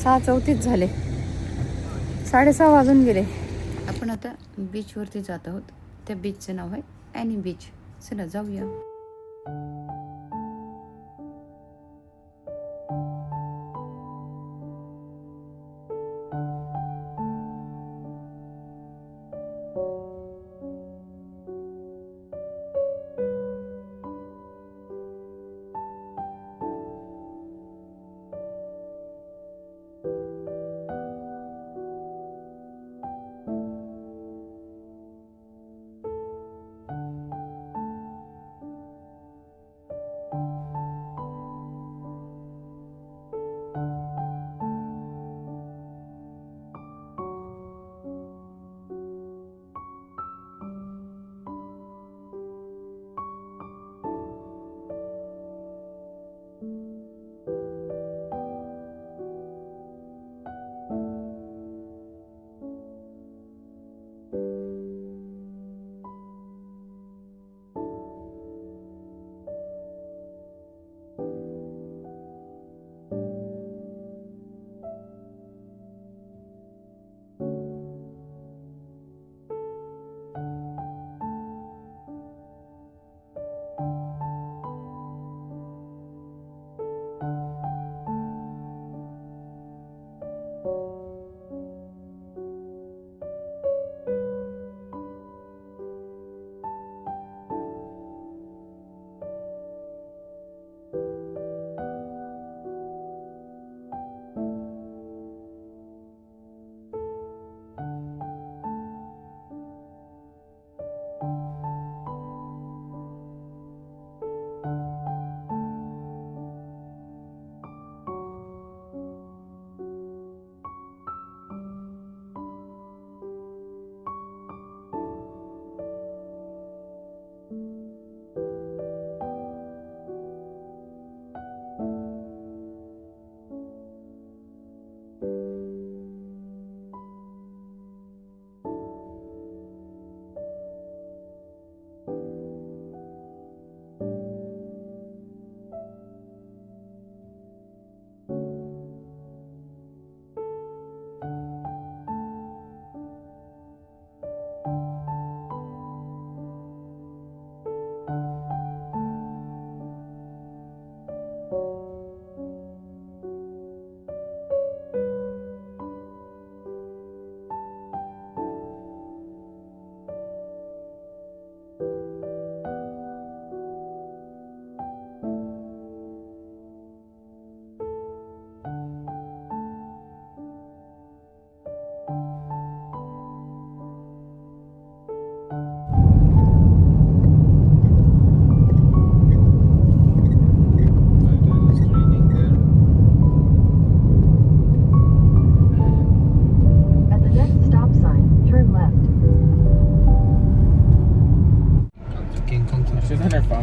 6:34 झाले, 6:30 वाजून गेले. आपण आता बीचवरती जात आहोत. त्या बीचचं नाव आहे ॲनी बीच. चला जाऊया.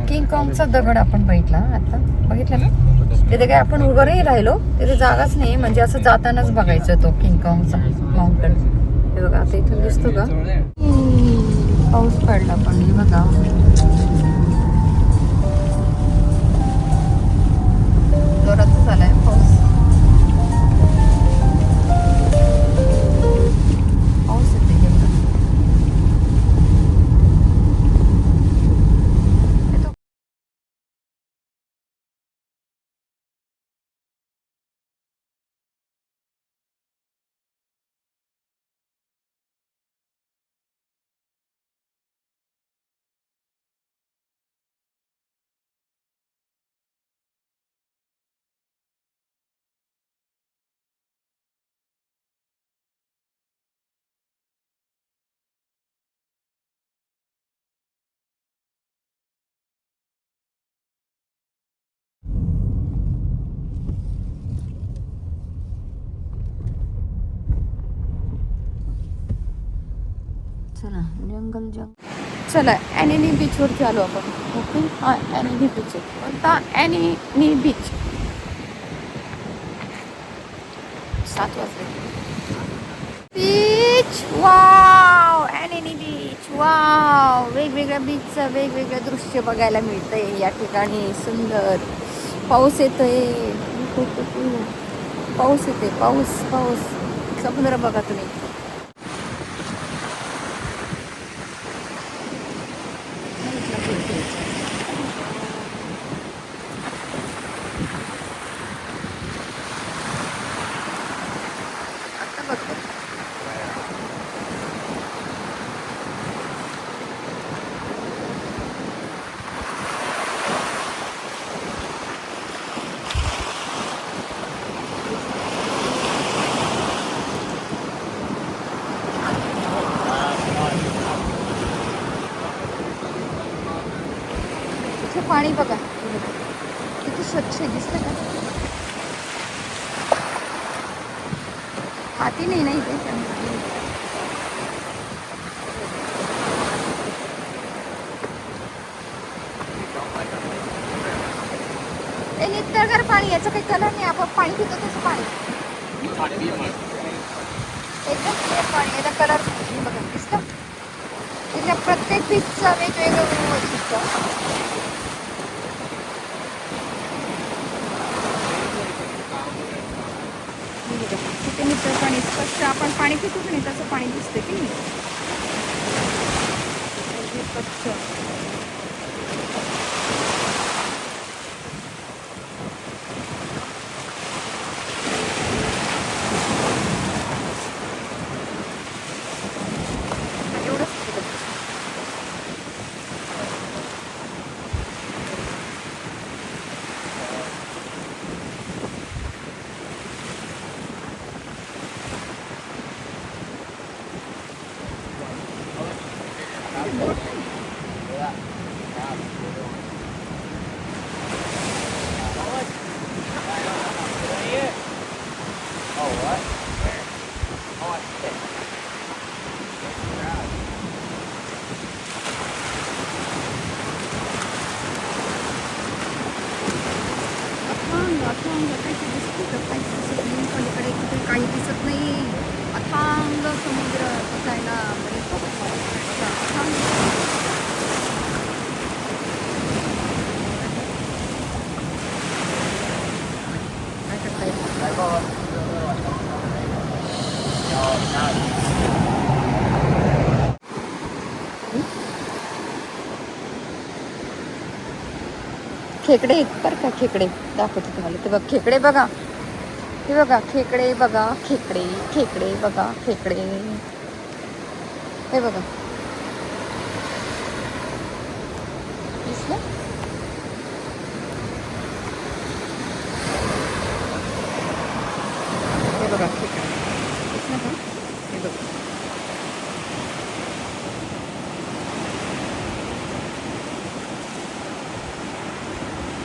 किंग कॉंगचा दगड आपण बघितला ना. तिथे काय आपण उभं नाही राहिलो, तिथे जागाच नाही. म्हणजे असं जातानाच बघायचं तो किंग कॉंगचा माउंटन. हे बघा आता इथून दिसतो का. पाऊस पडला पण हे बघा. जोरात झालाय पाऊस. चला चला ॲनी बीचवरती आलो आपण. ओके, हां ॲनी बीच आहे. कोणता ॲनी बीच. 7 वाजले. Beach wow, any beach wow. वेगवेगळ्या बीचचं वेगवेगळं दृश्य बघायला मिळतंय या ठिकाणी. सुंदर पाऊस येतोय. पाऊस येते, पाऊस पाऊस. समुद्र बघा तुम्ही. आता बघतो. इथे पाणी बघा किती स्वच्छ दिसतं का. हाती नाही ना इथे. हे नितळगार पाणी, याचं काही कलर नाही. आपण पाणी पितो तसं पाणी एकदम क्लिअर पाणी. याचा कलर बघा दिसतं. तिथल्या प्रत्येक पीसचं वेगवेगळं वैशिष्ट्य. तिथे नितळ पाणी स्वच्छ आपण पाणी पितो की नाही तसं पाणी दिसतं की नाही. स्वच्छ. काही दिसत नाही. अथांग समुद्र बसायला खेकडे आहेत बरं का. खेकडे दाखवते तुम्हाला. ते बघ खेकडे बघा. हे बघा खेकडे बघा. खेकडे खेकडे बघा. खेकडे हे बघा. दिसलं. हे बघा खेकडे दिसलं का. हे बघा.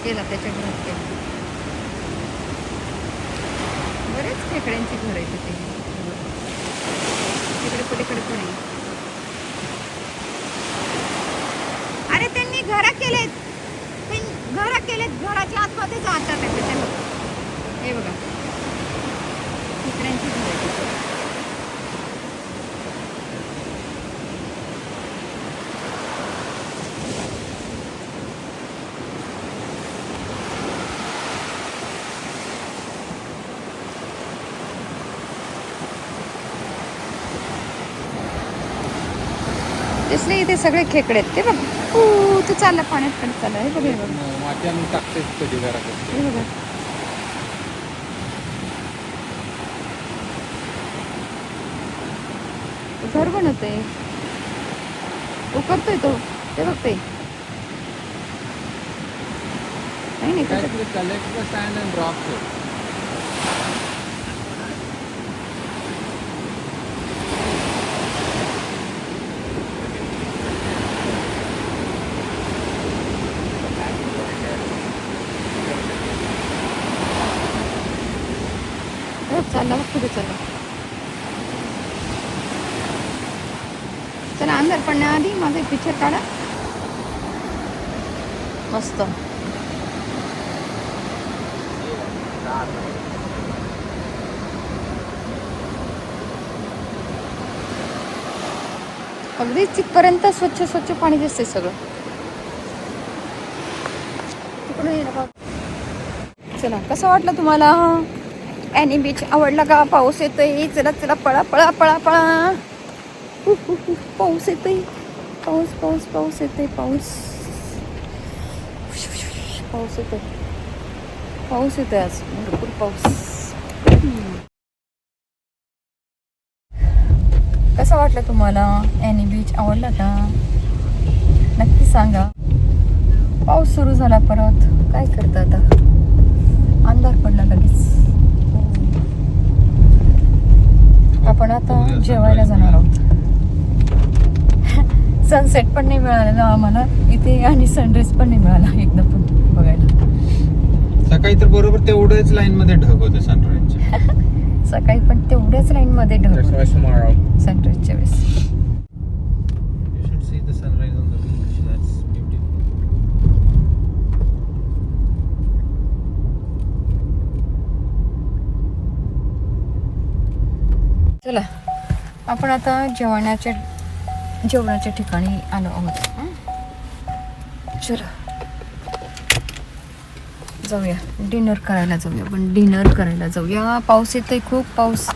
केला त्याच्या घरात केला. बरेच खेकड्यांची घर आहे तिथे. तिकडे पलीकडे पण आहे. अरे त्यांनी घर केलेत. घर केलेत. घराच्या आतमध्ये जातात ते. हे बघा खेकड्यांची घर आहे तिथे. दिसले इथे सगळे खेकडे आहेत. ते बघ तू चालला पाण्यात पण चालला. हे बघ. हे बघा. घर बनवतोय. उकरतोय तो. ते बघते नाही चालला. बघ कुठे चालला. चला अंधार पडण्याआधी माझा पिक्चर काढा मस्त. अगदी तिथपर्यंत स्वच्छ स्वच्छ पाणी दिसते सगळं. तिकडून चला कसं वाटलं तुम्हाला. ॲनी बीच आवडला का? पाऊस येतोय, चला चला पळा पळा पळा पळा. पाऊस येतोय, पाऊस पाऊस पाऊस येतोय, पाऊस पाऊस येतोय, पाऊस येतोय आज भरपूर पाऊस. कसं वाटलं तुम्हाला? ॲनी बीच आवडला का? नक्की सांगा. पाऊस सुरू झाला परत, काय करता आता? अंधार पडला लगेच. आपण आता जेवायला जाणार आहोत. सनसेट पण नाही मिळालेला आम्हाला इथे आणि सनराईज पण नाही मिळाला एकदा पण बघायला. सकाळी तर बरोबर तेवढ्याच लाईन मध्ये ढग होते सनराईजच्या. सकाळी पण तेवढ्याच लाईन मध्ये ढग सनराईजच्या वेळेस. चला आपण आता जेवणाच्या ठिकाणी आलो आहोत. चला जाऊया, डिनर करायला जाऊया. आपण डिनर करायला जाऊया. पाऊस येतोय, खूप पाऊस.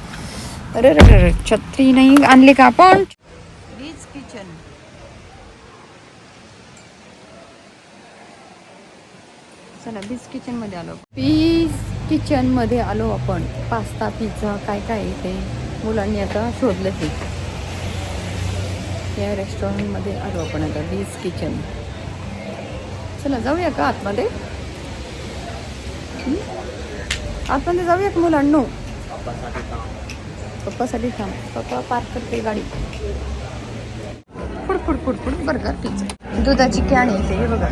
अरे रे रे, छत्री नाही आणली का आपण? Beach kitchen. चला बीच किचन मध्ये आलो. बीच किचन मध्ये आलो आपण. पास्ता पिझ्झा काय काय इथे मुलांनी आता शोधलं. ते या रेस्टॉरंट मध्ये आलो आपण आता, बीच किचन. चला जाऊया का आतमध्ये? आतमध्ये जाऊया का मुलांनो? पप्पासाठी थांब, पप्पा पार्क करते गाडी. Food food food food burger pizza. दुधाची कॅन येते हे बघा.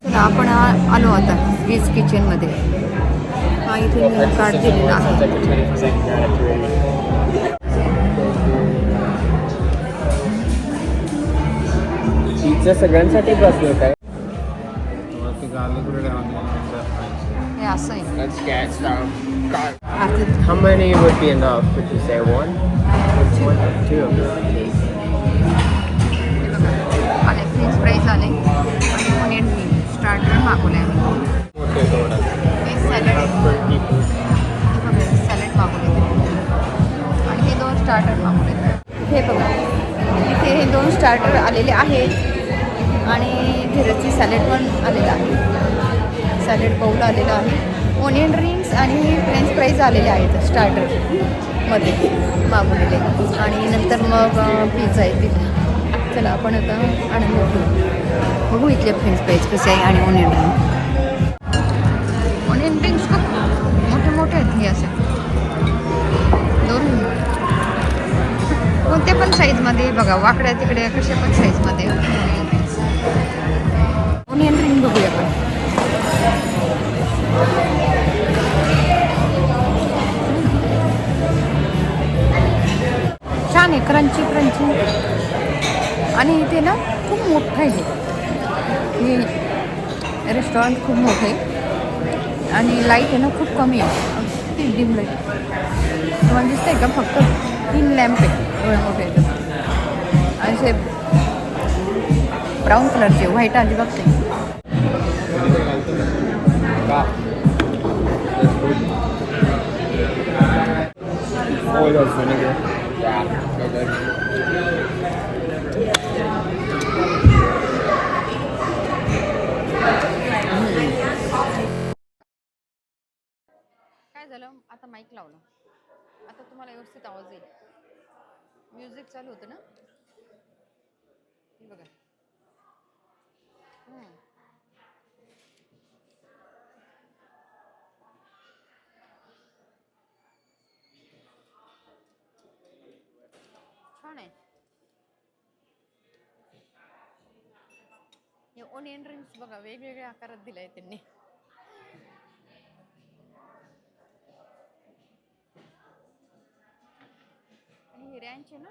चला आपण आलो आता बीच किचन मध्ये. हा इथे मेनू कार्ड दिलेला आहे. सगळ्यांसाठी बसलो काय? हे असं आहे. Let's get started. How many would be enough? Would you say one? One or two of them? आले फ्रेंच फ्राईज आले, ऑनियन स्टार्टर मागवले आम्ही. हे सॅलड सॅलड मागवले आणि हे 2 स्टार्टर मागवले. हे बघा इथे हे 2 स्टार्टर आलेले आहेत आणि धीरजची सॅलड पण आलेलं आहे. सॅलड बाउल आलेलं आहे. ऑनियन रिंग्स आणि फ्रेंच फ्राईज आलेले आहेत स्टार्टरमध्ये मागवलेले. आणि नंतर मग पिझ्झा येतील. चला आपण आता आनंद बघू इथले फ्रेंच फ्राईज कसे आहे आणि ऑनियन रिंग. ऑनियन रिंग्स खूप मोठे मोठे आहेत. हे असे 2 कोणत्या पण साईजमध्ये बघा, वाकड्या तिकडे कशा पण साईजमध्ये ऑनियन रिंग बघूया आपण. छान आहे, क्रंची क्रंची. आणि इथे ना खूप मोठं आहे हे रेस्टॉरंट, खूप मोठं आहे आणि लाईट आहे ना खूप कमी आहे. ती डिम लाईट तुम्हाला दिसतंय का? फक्त 3 लॅम्प आहे एवढे मोठे आहेत. आणि असे ब्राऊन कलरचे, व्हाईट अजिबात नाही. काय झालं? आता माईक लावलं, आता तुम्हाला व्यवस्थित आवाज येईल. म्युझिक चालू होतं ना, हे बघा. छान आहे. हे ऑनियन रिंग्स बघा, वेगवेगळ्या आकारात दिलाय त्यांनी. आणि हिऱ्यांचे ना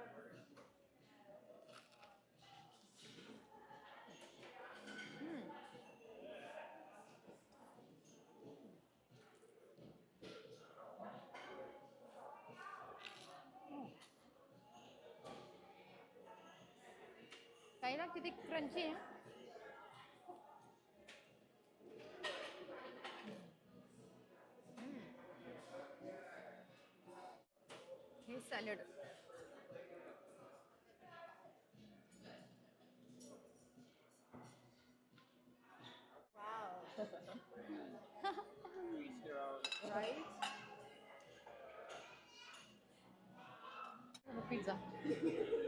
काही ना किती क्रंची आहे. सॅलड. पिझ्झा,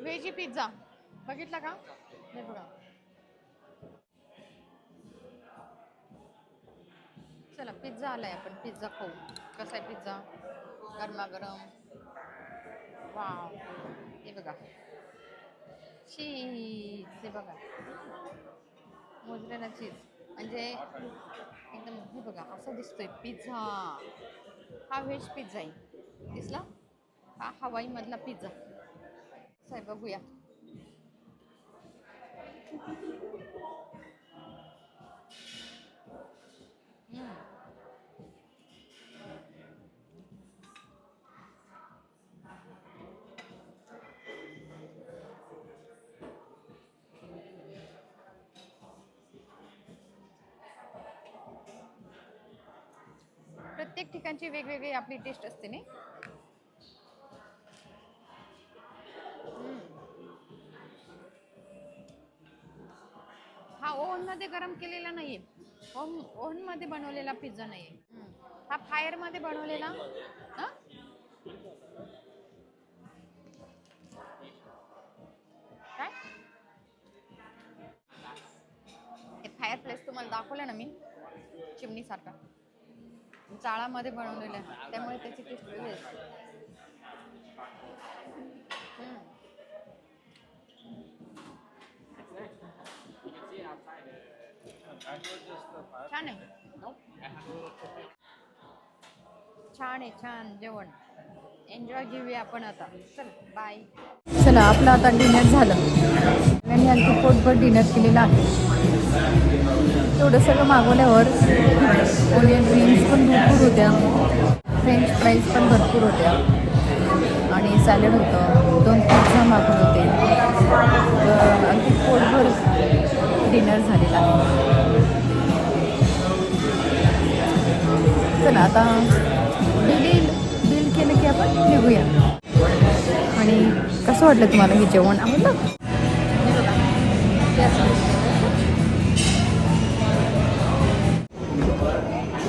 व्हेजी पिझ्झा बघितला का? हे बघा. चला पिझ्झा आलाय, आपण पिझ्झा खाऊ. कसा आहे पिझ्झा? गरमागरम. वाव, हे बघा चीज, हे बघा मोजरेला चीज, म्हणजे एकदम हे बघा असं दिसतोय पिझ्झा. हा व्हेज पिझ्झा आहे, दिसला? हा हवाई मधला पिझ्झा आहे, बघूया. प्रत्येक ठिकाणची वेगवेगळी आपली टेस्ट असते नाही. हा ओव्हन मध्ये गरम केलेला नाहीये, ओव्हन मध्ये बनवलेला पिझ्झा नाहीये. हा फायर मध्ये बनवलेला. हा? काय हे फायर प्लेस तुम्हाला दाखवलं ना मी, चिमणी सारखा चाळामध्ये बनवलेला आहे, त्यामुळे त्याची टेस्ट वेगळी असते. छान आहे, छान आहे, छान जेवण. एन्जॉय घेऊया आपण आता. चल बाय. चला आपलं आता डिनर झालं आणि आणखी पोटभर डिनर केलेलं आहे. तेवढं सगळं मागवल्यावर ओनियन रिंग्स पण भरपूर होत्या, फ्रेंच फ्राईज पण भरपूर होत्या आणि सॅलड होतं, 2 पिझ्झा मागवले होते. तर अगदी पोटभर डिनर झालेला आहे. चला आता बिल केलं की आपण निघूया. आणि कसं वाटलं तुम्हाला हे जेवण? आवडलं?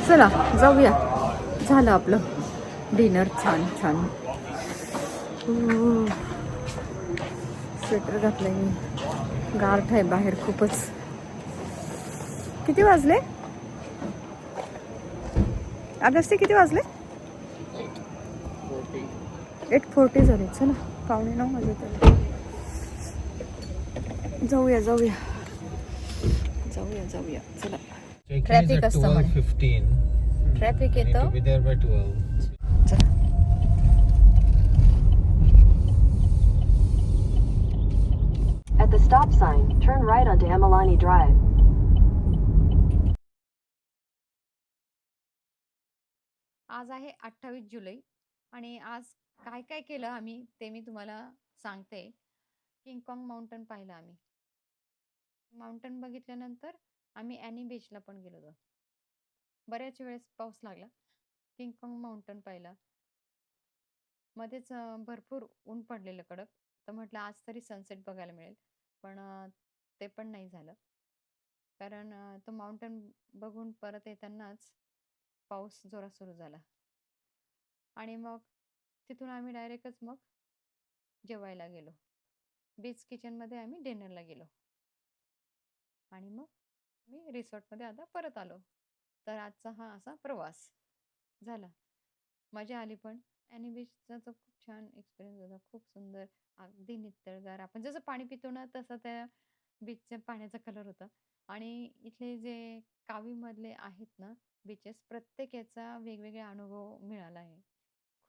चला जाऊया. झालं आपलं डिनर, छान छान. स्वेटर घातलंय मी, गारठ आहे बाहेर खूपच. किती वाजले अगस्ती? किती वाजले? 8:40 झाले. चला 8:45 वाजले. जाऊया जाऊया जाऊया जाऊया. चला. ट्रॅफिक असतं म्हणे. 12:15. ट्रॅफिक Need to येतं. be there by 12. चला. At the stop sign, turn right onto Emalani Drive. आज आहे 28 जुलै आणि आज काय काय केलं आम्ही ते मी तुम्हाला सांगते. किंगकॉंग माउंटन पाहिलं आम्ही. माउंटन बघितल्यानंतर आम्ही ॲनी बीचला पण गेलो होतो. बऱ्याच वेळेस पाऊस लागला. किंगकॉंग माउंटन पाहिला. मध्येच भरपूर ऊन पडलेलं कडक, तर म्हटलं आज तरी सनसेट बघायला मिळेल, पण ते पण नाही झालं. कारण तो माउंटन बघून परत येतानाच पाऊस जोरात सुरू झाला आणि मग तिथून आम्ही डायरेक्टच मग जेवायला गेलो. बीच किचनमध्ये आम्ही डिनरला गेलो आणि मग मी रिसॉर्टमध्ये आता परत आलो. तर आजचा हा असा प्रवास झाला. मजा आली पण. ॲनी बीचचा तो खूप छान एक्सपिरियन्स होता, खूप सुंदर, अगदी नितळगार. आपण जसं पाणी पितो ना तसा त्या बीचच्या पाण्याचा कलर होता. आणि इथले जे कावीमधले आहेत ना बीचेस, प्रत्येक याचा वेगवेगळा अनुभव मिळाला आहे.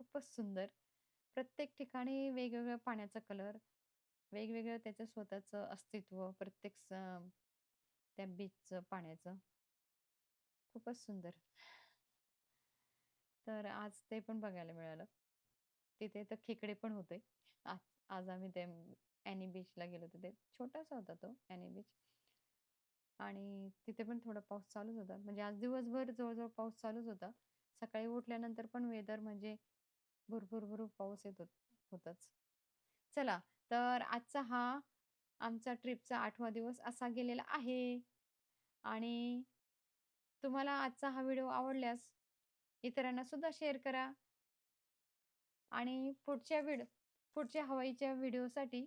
खूपच सुंदर. प्रत्येक ठिकाणी वेगवेगळ्या पाण्याचा कलर, वेगवेगळं त्याचं स्वतःचं अस्तित्व, प्रत्येक त्या बीचचं पाण्याचं खूपच सुंदर. तर आज ते पण बघायला मिळालं. तिथे तर खेकडे पण होते. आज आज आम्ही ते ॲनी बीचला गेलो होतो. ते छोटासा होता तो ॲनी बीच आणि तिथे पण थोडा पाऊस चालूच होता. म्हणजे आज दिवसभर जवळजवळ पाऊस चालूच होता. सकाळी उठल्यानंतर पण वेदर म्हणजे भरपूर पाऊस येत होता. होतच. चला, तर आजचा हा आमचा ट्रिपचा 8वा दिवस असा गेलेला आहे. आणि तुम्हाला आजचा हा व्हिडिओ आवडल्यास इतरांना सुद्धा शेअर करा. आणि पुढच्या हवाईच्या व्हिडिओसाठी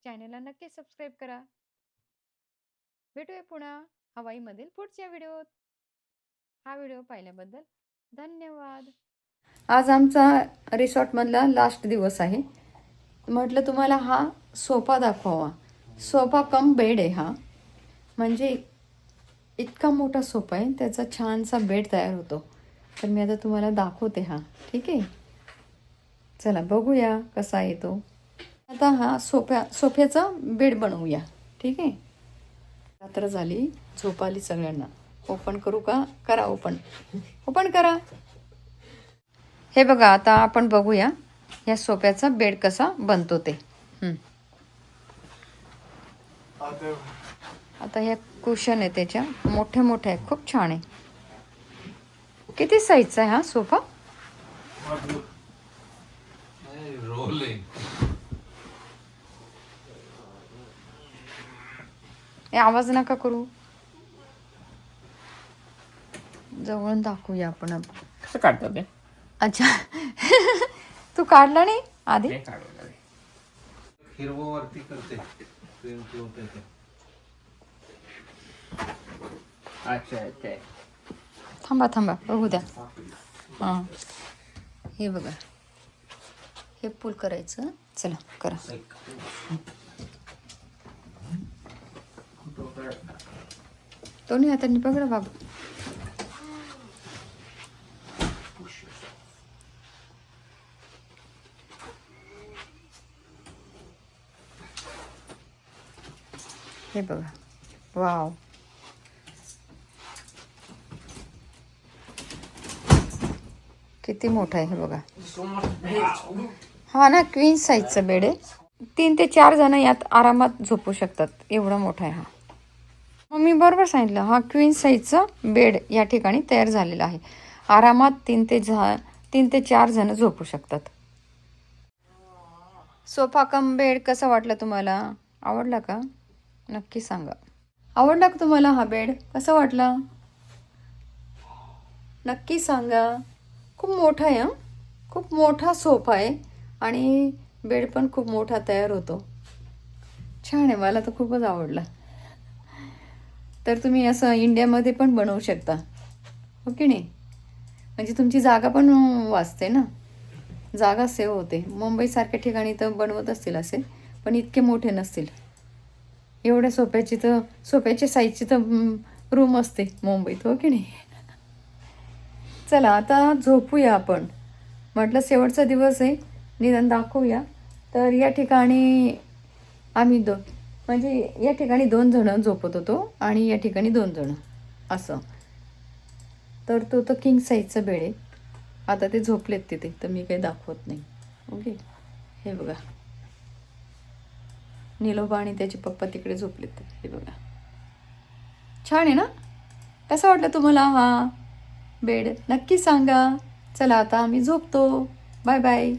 चॅनलला नक्की सबस्क्राईब करा. भेटूया पुन्हा हवाईमधील पुढच्या व्हिडिओत. हा व्हिडिओ पाहिल्याबद्दल धन्यवाद. आज आमचा रिसॉर्टमधला लास्ट दिवस आहे. म्हटलं तुम्हाला हा सोफा दाखवावा. सोफा कम बेड आहे हा. म्हणजे इतका मोठा सोफा आहे, त्याचा छानसा बेड तयार होतो. तर मी आता तुम्हाला दाखवते हा. ठीक आहे, चला बघूया कसा आहे तो. आता हा सोफ्याचा बेड बनवूया. ठीक आहे. रात्र झाली, झोप आली सगळ्यांना. ओपन करू का? करा ओपन. ओपन करा. हे बघा, आता आपण बघूया या सोफ्याचा बेड कसा बनतो ते. आता ह्या कुशन आहे त्याच्या, मोठ्या मोठ्या आहे, खूप छान आहे. किती साईजचा आहे हा सोफा? Rolling. आवाज नका करू, जवळून दाखवूया आपण. कसं काढतात ते? अच्छा तू काढला नाही आधी? नाही काढलं रे. हिरवं वरती करते प्रेम ठेवते ते. अच्छा अच्छा. थांबा बघू द्या. हां, हे बघा, हे पुल करायचं. चला करा. दोन्ही हातांनी पकडा बाबा. हे बघा, वाव, किती मोठा आहे हे बघा. हा ना, क्वीन साईजचा बेड आहे. 3 ते 4 जण यात आरामात झोपू शकतात, एवढा मोठा आहे हा. मग मी बरोबर सांगितलं, हा क्वीन साईजचा बेड या ठिकाणी तयार झालेला आहे. आरामात 3 ते 4 जण झोपू शकतात. सोफा कम बेड कसा वाटला तुम्हाला? आवडला का? नक्की सांगा. आवडला का तुम्हाला हा बेड? कसा वाटला? नक्की सांगा. खूप मोठा आहे हा. खूप मोठा सोफा आहे आणि बेड पण खूप मोठा तयार होतो. छान आहे, मला तर खूपच आवडला. तर तुम्ही असं इंडियामध्ये पण बनवू शकता, हो की नाही? म्हणजे तुमची जागा पण वाचते ना, जागा सेव्ह होते. मुंबईसारख्या ठिकाणी तर बनवत असतील असे, पण इतके मोठे नसतील. एवढ्या सोफ्याच्या साईजची तर रूम असते मुंबईत, हो की नाही? चला आता झोपूया आपण. म्हटलं शेवटचा दिवस आहे, निदान दाखवूया. तर या ठिकाणी आम्ही म्हणजे या ठिकाणी 2 जण झोपत होतो आणि या ठिकाणी 2 जण असं. तर तो किंग साईजचा बेड आहे. आता ते झोपलेत तिथे, तर मी काही दाखवत नाही. ओके, हे बघा, निलोबा आणि त्याचे पप्पा तिकडे झोपलेत. हे बघा, छान आहे ना? कसा वाटला तुम्हाला हा बेड? नक्की सांगा. चला आता आम्ही झोपतो. Bye bye.